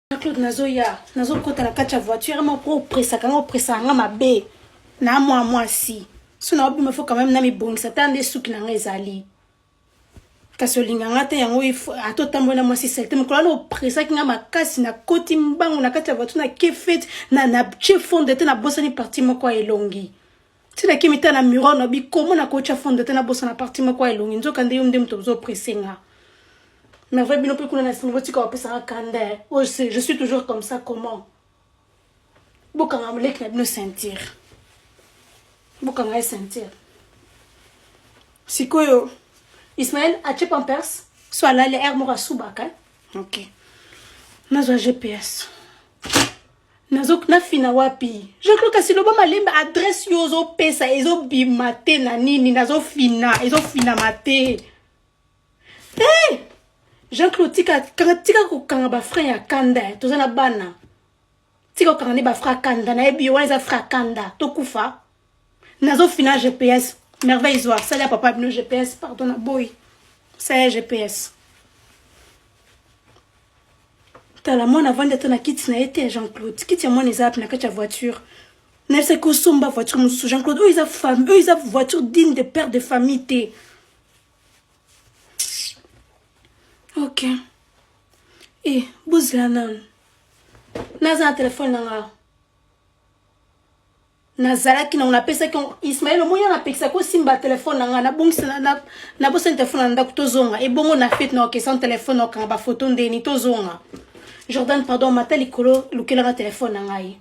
Claude nazoya kota na kati ya voiture ma pro pressa nga mabe na moi si sona obi me faut quand même na mi bongisa tande suki na nga ezali kasi olinga nga te yango atotambo na mwasi selte mikola no pressa ki nga makasi na koti mbangu na kati ya voiture na kefet na chef fond de te na bosani parti moko elongi tina kimita na muro no bi komo na kocha fond de te na bosana parti moko elongi nzoka nde yomde mto zo pressenga. Mais vrai, je suis toujours comme ça, comment? Beaucoup de sentir. Beaucoup de sentir. Si quoi, Ismaël, as-tu Pampers? Soit là, les airs m'aura soubaka. Ok. Nazo GPS. Nazo na fina wapi. Je crois que si le bon malemba adresse yozo pesa, ezo bimate na nini, nazo fina mate. Hey! Jean-Claude tika kokanga ba frère ya kanda tozana bana tika kokanga ba frère kanda na ebi wana frère kanda tokufa nazo fina GPS merveille zoa ça là papa bino GPS pardon na boy ça GPS tala mona vanda tona kiti na été Jean-Claude kiti ya mona ezap na kati ya voiture na se ko somba voiture musu Jean-Claude eux ils a femme eux ils a voiture digne de père de famille té. Ok. Eh, bouzlanan. Naza téléphone nanga. Nazala ki na on appelle ça qu'on Ismaël au moyen appelle ça ko simba téléphone nanga na bongisa na bosa téléphone nda kutozonga et bongo na fait na question téléphone na kanga ba photo ndeni tozonga. Jordan pardon matali kolo lukela téléphone nanga yi.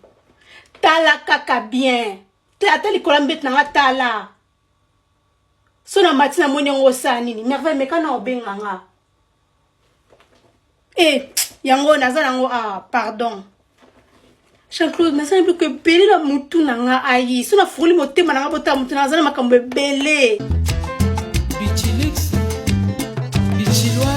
Tala kaka bien. Tala kolo mbet nanga tala. Sona matina moni ngo sa nini merveille mekana obenga nga. Eh, yango nazala ngo pardon. Jean-Claude, nazala plus que belé la mutu nanga ayi. Sona fuli motema nanga bota mutu nazala makambe belé. Bichilix. Bichilwa.